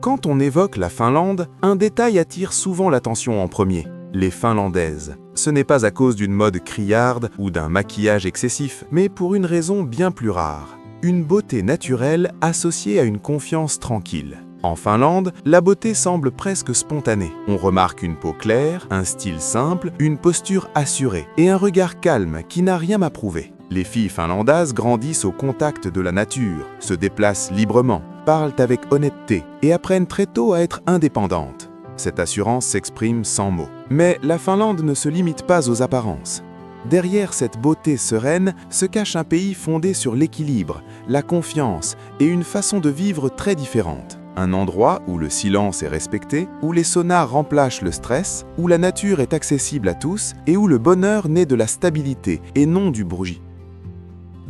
Quand on évoque la Finlande, un détail attire souvent l'attention en premier. Les Finlandaises. Ce n'est pas à cause d'une mode criarde ou d'un maquillage excessif, mais pour une raison bien plus rare. Une beauté naturelle associée à une confiance tranquille. En Finlande, la beauté semble presque spontanée. On remarque une peau claire, un style simple, une posture assurée et un regard calme qui n'a rien à prouver. Les filles finlandaises grandissent au contact de la nature, se déplacent librement, parlent avec honnêteté et apprennent très tôt à être indépendantes. Cette assurance s'exprime sans mots. Mais la Finlande ne se limite pas aux apparences. Derrière cette beauté sereine se cache un pays fondé sur l'équilibre, la confiance et une façon de vivre très différente. Un endroit où le silence est respecté, où les saunas remplacent le stress, où la nature est accessible à tous et où le bonheur naît de la stabilité et non du bruit.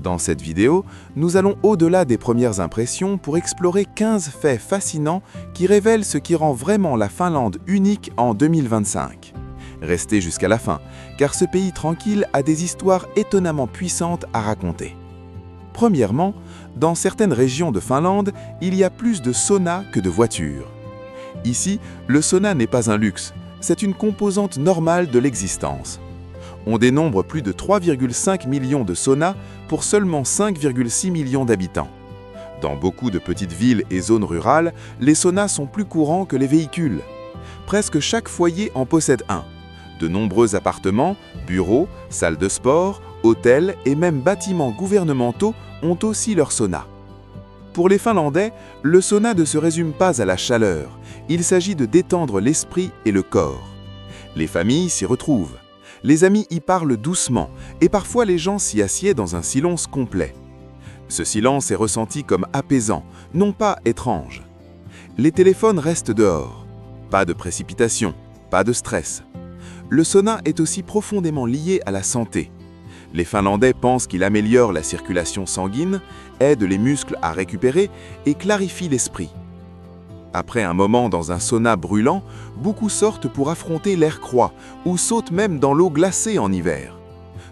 Dans cette vidéo, nous allons au-delà des premières impressions pour explorer 15 faits fascinants qui révèlent ce qui rend vraiment la Finlande unique en 2025. Restez jusqu'à la fin, car ce pays tranquille a des histoires étonnamment puissantes à raconter. Premièrement, dans certaines régions de Finlande, il y a plus de saunas que de voitures. Ici, le sauna n'est pas un luxe, c'est une composante normale de l'existence. On dénombre plus de 3,5 millions de saunas pour seulement 5,6 millions d'habitants. Dans beaucoup de petites villes et zones rurales, les saunas sont plus courants que les véhicules. Presque chaque foyer en possède un. De nombreux appartements, bureaux, salles de sport, hôtels et même bâtiments gouvernementaux ont aussi leur sauna. Pour les Finlandais, le sauna ne se résume pas à la chaleur. Il s'agit de détendre l'esprit et le corps. Les familles s'y retrouvent. Les amis y parlent doucement et parfois les gens s'y assiedent dans un silence complet. Ce silence est ressenti comme apaisant, non pas étrange. Les téléphones restent dehors. Pas de précipitation, pas de stress. Le sauna est aussi profondément lié à la santé. Les Finlandais pensent qu'il améliore la circulation sanguine, aide les muscles à récupérer et clarifie l'esprit. Après un moment dans un sauna brûlant, beaucoup sortent pour affronter l'air froid ou sautent même dans l'eau glacée en hiver.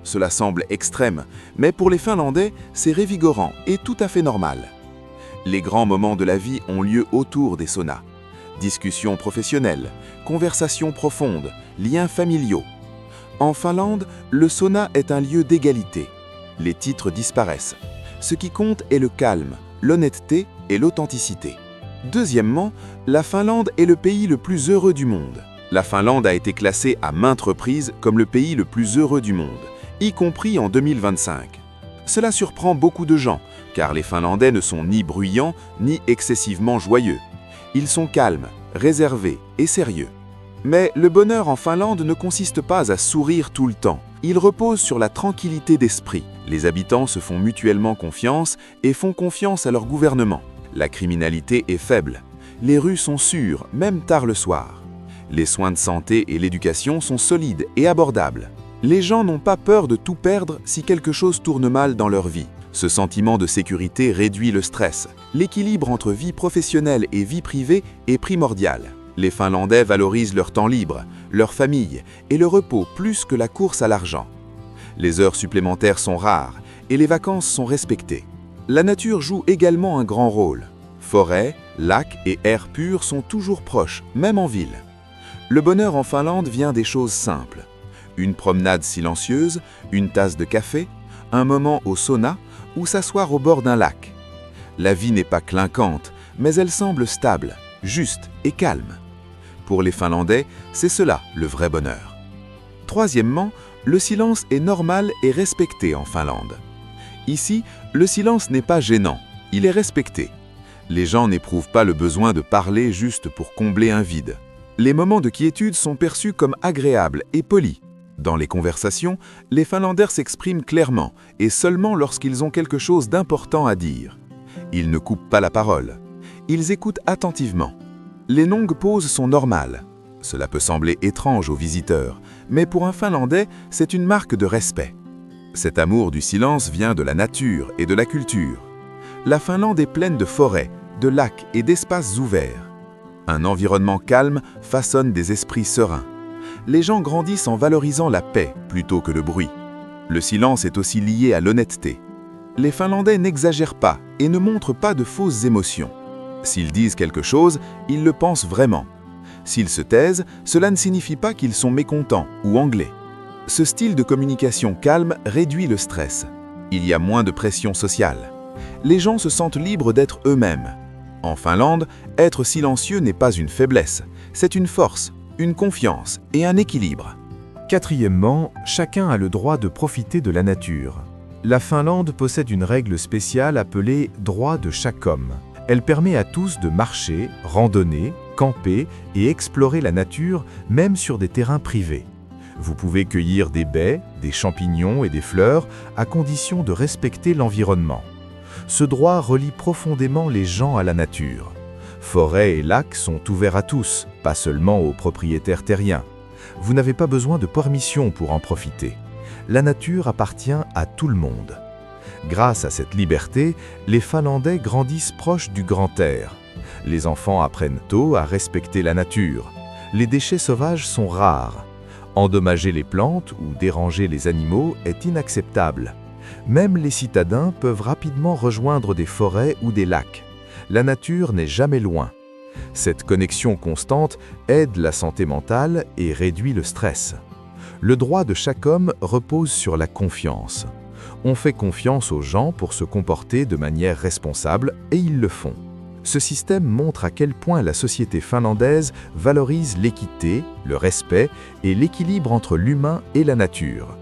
Cela semble extrême, mais pour les Finlandais, c'est revigorant et tout à fait normal. Les grands moments de la vie ont lieu autour des saunas. Discussions professionnelles, conversations profondes, liens familiaux. En Finlande, le sauna est un lieu d'égalité. Les titres disparaissent. Ce qui compte est le calme, l'honnêteté et l'authenticité. Deuxièmement, la Finlande est le pays le plus heureux du monde. La Finlande a été classée à maintes reprises comme le pays le plus heureux du monde, y compris en 2025. Cela surprend beaucoup de gens, car les Finlandais ne sont ni bruyants ni excessivement joyeux. Ils sont calmes, réservés et sérieux. Mais le bonheur en Finlande ne consiste pas à sourire tout le temps. Il repose sur la tranquillité d'esprit. Les habitants se font mutuellement confiance et font confiance à leur gouvernement. La criminalité est faible. Les rues sont sûres, même tard le soir. Les soins de santé et l'éducation sont solides et abordables. Les gens n'ont pas peur de tout perdre si quelque chose tourne mal dans leur vie. Ce sentiment de sécurité réduit le stress. L'équilibre entre vie professionnelle et vie privée est primordial. Les Finlandais valorisent leur temps libre, leur famille et le repos plus que la course à l'argent. Les heures supplémentaires sont rares et les vacances sont respectées. La nature joue également un grand rôle. Forêts, lacs et air pur sont toujours proches, même en ville. Le bonheur en Finlande vient des choses simples. Une promenade silencieuse, une tasse de café, un moment au sauna ou s'asseoir au bord d'un lac. La vie n'est pas clinquante, mais elle semble stable, juste et calme. Pour les Finlandais, c'est cela le vrai bonheur. Troisièmement, le silence est normal et respecté en Finlande. Ici, le silence n'est pas gênant, il est respecté. Les gens n'éprouvent pas le besoin de parler juste pour combler un vide. Les moments de quiétude sont perçus comme agréables et polis. Dans les conversations, les Finlandais s'expriment clairement et seulement lorsqu'ils ont quelque chose d'important à dire. Ils ne coupent pas la parole. Ils écoutent attentivement. Les longues pauses sont normales. Cela peut sembler étrange aux visiteurs, mais pour un Finlandais, c'est une marque de respect. Cet amour du silence vient de la nature et de la culture. La Finlande est pleine de forêts, de lacs et d'espaces ouverts. Un environnement calme façonne des esprits sereins. Les gens grandissent en valorisant la paix plutôt que le bruit. Le silence est aussi lié à l'honnêteté. Les Finlandais n'exagèrent pas et ne montrent pas de fausses émotions. S'ils disent quelque chose, ils le pensent vraiment. S'ils se taisent, cela ne signifie pas qu'ils sont mécontents ou anglais. Ce style de communication calme réduit le stress. Il y a moins de pression sociale. Les gens se sentent libres d'être eux-mêmes. En Finlande, être silencieux n'est pas une faiblesse, c'est une force, une confiance et un équilibre. Quatrièmement, chacun a le droit de profiter de la nature. La Finlande possède une règle spéciale appelée « droit de chaque homme ». Elle permet à tous de marcher, randonner, camper et explorer la nature, même sur des terrains privés. Vous pouvez cueillir des baies, des champignons et des fleurs, à condition de respecter l'environnement. Ce droit relie profondément les gens à la nature. Forêts et lacs sont ouverts à tous, pas seulement aux propriétaires terriens. Vous n'avez pas besoin de permission pour en profiter. La nature appartient à tout le monde. Grâce à cette liberté, les Finlandais grandissent proches du grand air. Les enfants apprennent tôt à respecter la nature. Les déchets sauvages sont rares. Endommager les plantes ou déranger les animaux est inacceptable. Même les citadins peuvent rapidement rejoindre des forêts ou des lacs. La nature n'est jamais loin. Cette connexion constante aide la santé mentale et réduit le stress. Le droit de chaque homme repose sur la confiance. On fait confiance aux gens pour se comporter de manière responsable et ils le font. Ce système montre à quel point la société finlandaise valorise l'équité, le respect et l'équilibre entre l'humain et la nature.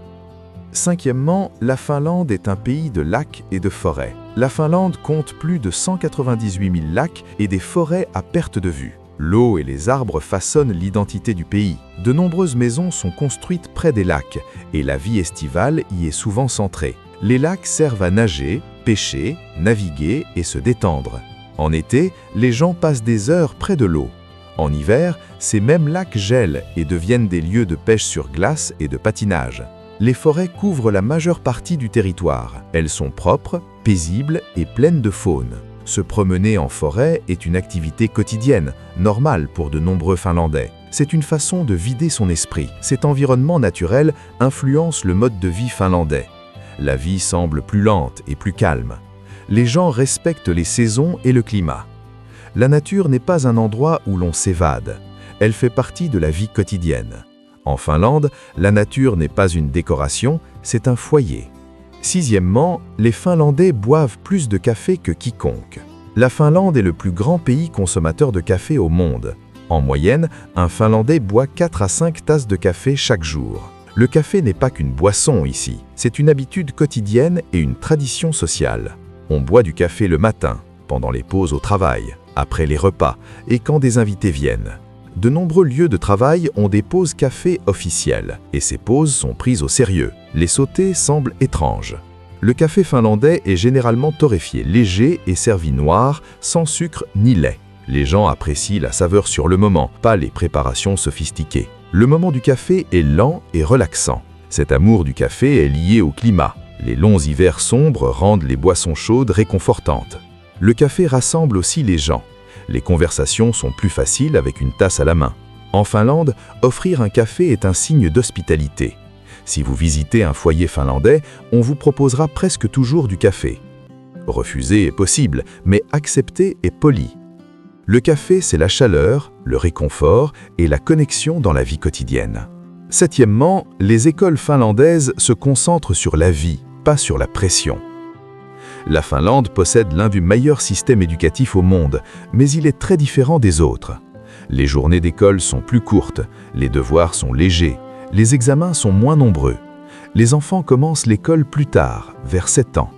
Cinquièmement, la Finlande est un pays de lacs et de forêts. La Finlande compte plus de 198 000 lacs et des forêts à perte de vue. L'eau et les arbres façonnent l'identité du pays. De nombreuses maisons sont construites près des lacs et la vie estivale y est souvent centrée. Les lacs servent à nager, pêcher, naviguer et se détendre. En été, les gens passent des heures près de l'eau. En hiver, ces mêmes lacs gèlent et deviennent des lieux de pêche sur glace et de patinage. Les forêts couvrent la majeure partie du territoire. Elles sont propres, paisibles et pleines de faune. Se promener en forêt est une activité quotidienne, normale pour de nombreux Finlandais. C'est une façon de vider son esprit. Cet environnement naturel influence le mode de vie finlandais. La vie semble plus lente et plus calme. Les gens respectent les saisons et le climat. La nature n'est pas un endroit où l'on s'évade. Elle fait partie de la vie quotidienne. En Finlande, la nature n'est pas une décoration, c'est un foyer. Sixièmement, les Finlandais boivent plus de café que quiconque. La Finlande est le plus grand pays consommateur de café au monde. En moyenne, un Finlandais boit 4 à 5 tasses de café chaque jour. Le café n'est pas qu'une boisson ici, c'est une habitude quotidienne et une tradition sociale. On boit du café le matin, pendant les pauses au travail, après les repas et quand des invités viennent. De nombreux lieux de travail ont des pauses café officielles, et ces pauses sont prises au sérieux. Les sautés semblent étranges. Le café finlandais est généralement torréfié, léger et servi noir, sans sucre ni lait. Les gens apprécient la saveur sur le moment, pas les préparations sophistiquées. Le moment du café est lent et relaxant. Cet amour du café est lié au climat. Les longs hivers sombres rendent les boissons chaudes réconfortantes. Le café rassemble aussi les gens. Les conversations sont plus faciles avec une tasse à la main. En Finlande, offrir un café est un signe d'hospitalité. Si vous visitez un foyer finlandais, on vous proposera presque toujours du café. Refuser est possible, mais accepter est poli. Le café, c'est la chaleur, le réconfort et la connexion dans la vie quotidienne. Septièmement, les écoles finlandaises se concentrent sur la vie, pas sur la pression. La Finlande possède l'un des meilleurs systèmes éducatifs au monde, mais il est très différent des autres. Les journées d'école sont plus courtes, les devoirs sont légers, les examens sont moins nombreux. Les enfants commencent l'école plus tard, vers 7 ans.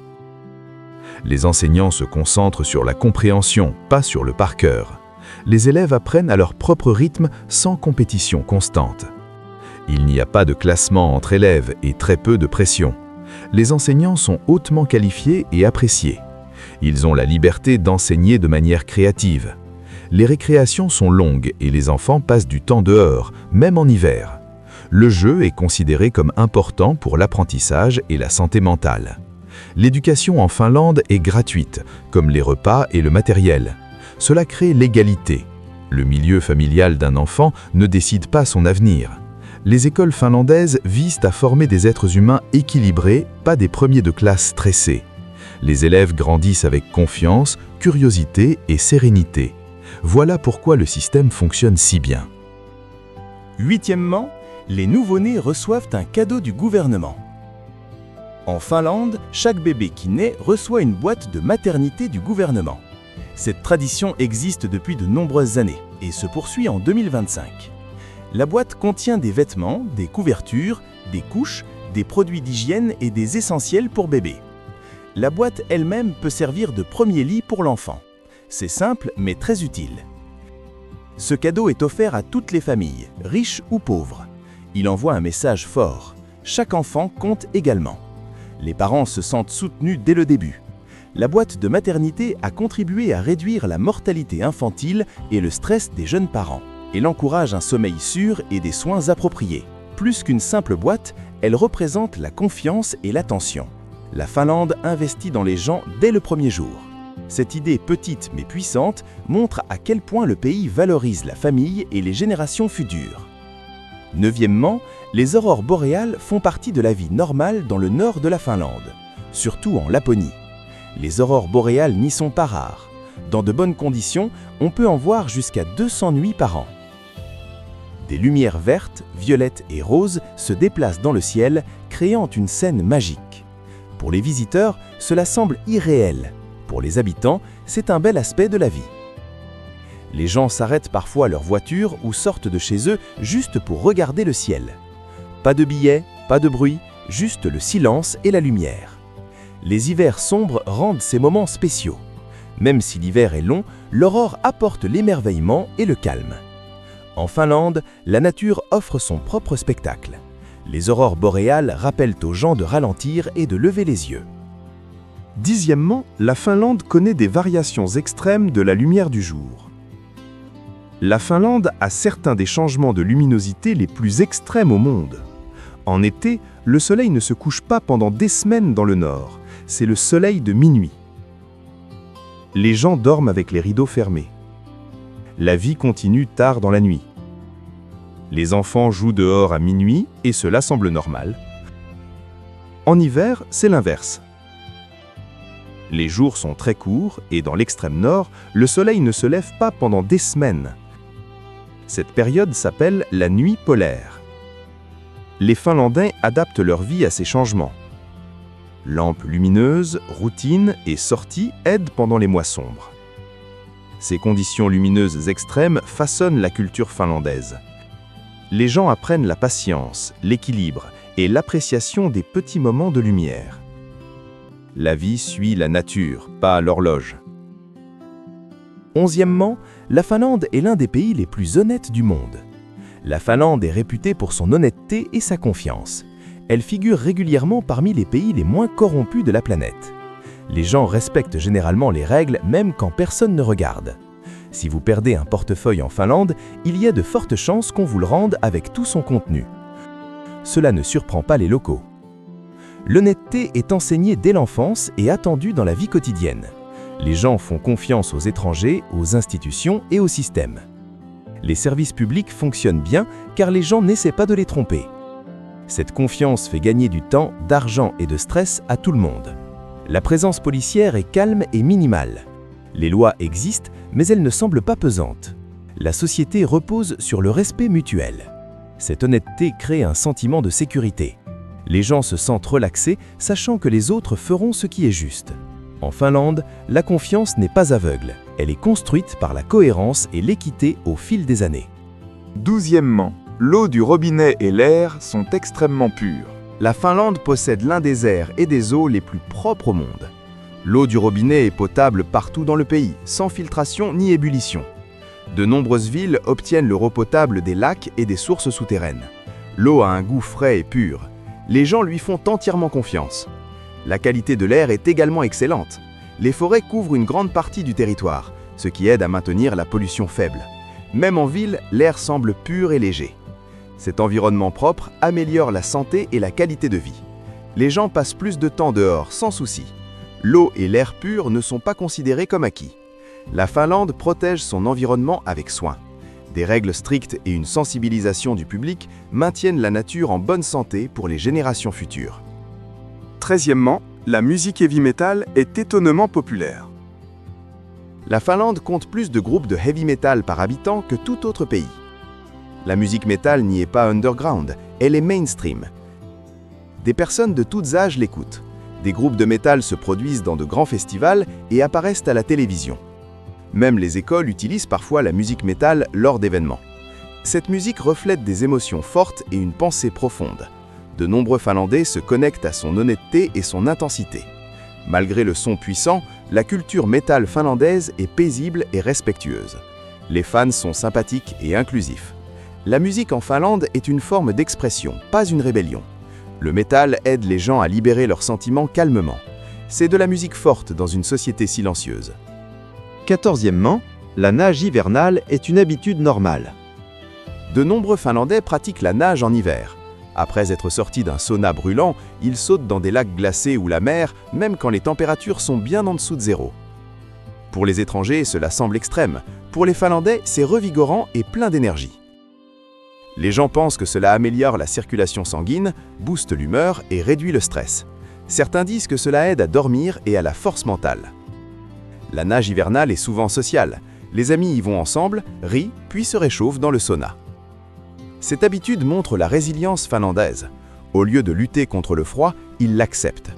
Les enseignants se concentrent sur la compréhension, pas sur le par cœur. Les élèves apprennent à leur propre rythme sans compétition constante. Il n'y a pas de classement entre élèves et très peu de pression. Les enseignants sont hautement qualifiés et appréciés. Ils ont la liberté d'enseigner de manière créative. Les récréations sont longues et les enfants passent du temps dehors, même en hiver. Le jeu est considéré comme important pour l'apprentissage et la santé mentale. L'éducation en Finlande est gratuite, comme les repas et le matériel. Cela crée l'égalité. Le milieu familial d'un enfant ne décide pas son avenir. Les écoles finlandaises visent à former des êtres humains équilibrés, pas des premiers de classe stressés. Les élèves grandissent avec confiance, curiosité et sérénité. Voilà pourquoi le système fonctionne si bien. Huitièmement, les nouveau-nés reçoivent un cadeau du gouvernement. En Finlande, chaque bébé qui naît reçoit une boîte de maternité du gouvernement. Cette tradition existe depuis de nombreuses années et se poursuit en 2025. La boîte contient des vêtements, des couvertures, des couches, des produits d'hygiène et des essentiels pour bébé. La boîte elle-même peut servir de premier lit pour l'enfant. C'est simple mais très utile. Ce cadeau est offert à toutes les familles, riches ou pauvres. Il envoie un message fort. Chaque enfant compte également. Les parents se sentent soutenus dès le début. La boîte de maternité a contribué à réduire la mortalité infantile et le stress des jeunes parents. Elle encourage un sommeil sûr et des soins appropriés. Plus qu'une simple boîte, elle représente la confiance et l'attention. La Finlande investit dans les gens dès le premier jour. Cette idée petite mais puissante montre à quel point le pays valorise la famille et les générations futures. Neuvièmement, les aurores boréales font partie de la vie normale dans le nord de la Finlande, surtout en Laponie. Les aurores boréales n'y sont pas rares. Dans de bonnes conditions, on peut en voir jusqu'à 200 nuits par an. Des lumières vertes, violettes et roses se déplacent dans le ciel, créant une scène magique. Pour les visiteurs, cela semble irréel. Pour les habitants, c'est un bel aspect de la vie. Les gens s'arrêtent parfois à leur voiture ou sortent de chez eux juste pour regarder le ciel. Pas de billets, pas de bruit, juste le silence et la lumière. Les hivers sombres rendent ces moments spéciaux. Même si l'hiver est long, l'aurore apporte l'émerveillement et le calme. En Finlande, la nature offre son propre spectacle. Les aurores boréales rappellent aux gens de ralentir et de lever les yeux. Dixièmement, la Finlande connaît des variations extrêmes de la lumière du jour. La Finlande a certains des changements de luminosité les plus extrêmes au monde. En été, le soleil ne se couche pas pendant des semaines dans le nord. C'est le soleil de minuit. Les gens dorment avec les rideaux fermés. La vie continue tard dans la nuit. Les enfants jouent dehors à minuit et cela semble normal. En hiver, c'est l'inverse. Les jours sont très courts et dans l'extrême nord, le soleil ne se lève pas pendant des semaines. Cette période s'appelle la nuit polaire. Les Finlandais adaptent leur vie à ces changements. Lampes lumineuses, routines et sorties aident pendant les mois sombres. Ces conditions lumineuses extrêmes façonnent la culture finlandaise. Les gens apprennent la patience, l'équilibre et l'appréciation des petits moments de lumière. La vie suit la nature, pas l'horloge. Onzièmement, la Finlande est l'un des pays les plus honnêtes du monde. La Finlande est réputée pour son honnêteté et sa confiance. Elle figure régulièrement parmi les pays les moins corrompus de la planète. Les gens respectent généralement les règles même quand personne ne regarde. Si vous perdez un portefeuille en Finlande, il y a de fortes chances qu'on vous le rende avec tout son contenu. Cela ne surprend pas les locaux. L'honnêteté est enseignée dès l'enfance et attendue dans la vie quotidienne. Les gens font confiance aux étrangers, aux institutions et au système. Les services publics fonctionnent bien car les gens n'essaient pas de les tromper. Cette confiance fait gagner du temps, d'argent et de stress à tout le monde. La présence policière est calme et minimale. Les lois existent, mais elles ne semblent pas pesantes. La société repose sur le respect mutuel. Cette honnêteté crée un sentiment de sécurité. Les gens se sentent relaxés, sachant que les autres feront ce qui est juste. En Finlande, la confiance n'est pas aveugle. Elle est construite par la cohérence et l'équité au fil des années. Douzièmement, l'eau du robinet et l'air sont extrêmement purs. La Finlande possède l'un des airs et des eaux les plus propres au monde. L'eau du robinet est potable partout dans le pays, sans filtration ni ébullition. De nombreuses villes obtiennent l'eau potable des lacs et des sources souterraines. L'eau a un goût frais et pur. Les gens lui font entièrement confiance. La qualité de l'air est également excellente. Les forêts couvrent une grande partie du territoire, ce qui aide à maintenir la pollution faible. Même en ville, l'air semble pur et léger. Cet environnement propre améliore la santé et la qualité de vie. Les gens passent plus de temps dehors sans souci. L'eau et l'air pur ne sont pas considérés comme acquis. La Finlande protège son environnement avec soin. Des règles strictes et une sensibilisation du public maintiennent la nature en bonne santé pour les générations futures. 13e, La musique heavy metal est étonnamment populaire. La Finlande compte plus de groupes de heavy metal par habitant que tout autre pays. La musique metal n'y est pas underground, elle est mainstream. Des personnes de tous âges l'écoutent. Des groupes de métal se produisent dans de grands festivals et apparaissent à la télévision. Même les écoles utilisent parfois la musique métal lors d'événements. Cette musique reflète des émotions fortes et une pensée profonde. De nombreux Finlandais se connectent à son honnêteté et son intensité. Malgré le son puissant, la culture métal finlandaise est paisible et respectueuse. Les fans sont sympathiques et inclusifs. La musique en Finlande est une forme d'expression, pas une rébellion. Le métal aide les gens à libérer leurs sentiments calmement. C'est de la musique forte dans une société silencieuse. 14e, la nage hivernale est une habitude normale. De nombreux Finlandais pratiquent la nage en hiver. Après être sortis d'un sauna brûlant, ils sautent dans des lacs glacés ou la mer, même quand les températures sont bien en dessous de zéro. Pour les étrangers, cela semble extrême. Pour les Finlandais, c'est revigorant et plein d'énergie. Les gens pensent que cela améliore la circulation sanguine, booste l'humeur et réduit le stress. Certains disent que cela aide à dormir et à la force mentale. La nage hivernale est souvent sociale. Les amis y vont ensemble, rient, puis se réchauffent dans le sauna. Cette habitude montre la résilience finlandaise. Au lieu de lutter contre le froid, ils l'acceptent.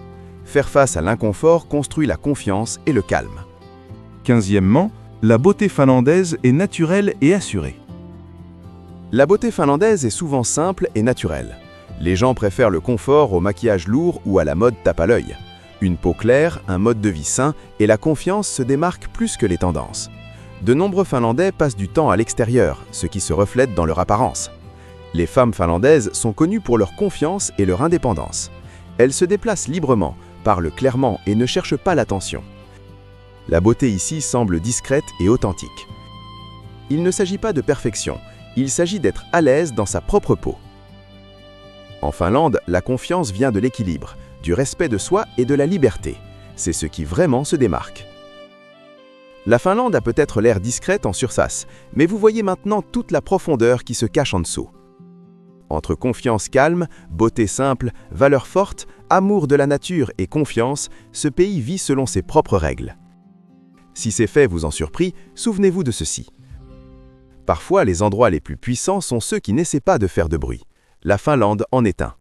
Faire face à l'inconfort construit la confiance et le calme. 15e, la beauté finlandaise est naturelle et assurée. La beauté finlandaise est souvent simple et naturelle. Les gens préfèrent le confort au maquillage lourd ou à la mode tape à l'œil. Une peau claire, un mode de vie sain et la confiance se démarquent plus que les tendances. De nombreux Finlandais passent du temps à l'extérieur, ce qui se reflète dans leur apparence. Les femmes finlandaises sont connues pour leur confiance et leur indépendance. Elles se déplacent librement, parlent clairement et ne cherchent pas l'attention. La beauté ici semble discrète et authentique. Il ne s'agit pas de perfection, il s'agit d'être à l'aise dans sa propre peau. En Finlande, la confiance vient de l'équilibre, du respect de soi et de la liberté. C'est ce qui vraiment se démarque. La Finlande a peut-être l'air discrète en surface, mais vous voyez maintenant toute la profondeur qui se cache en dessous. Entre confiance calme, beauté simple, valeurs fortes, amour de la nature et confiance, ce pays vit selon ses propres règles. Si ces faits vous ont surpris, souvenez-vous de ceci. Parfois, les endroits les plus puissants sont ceux qui n'essaient pas de faire de bruit. La Finlande en est un.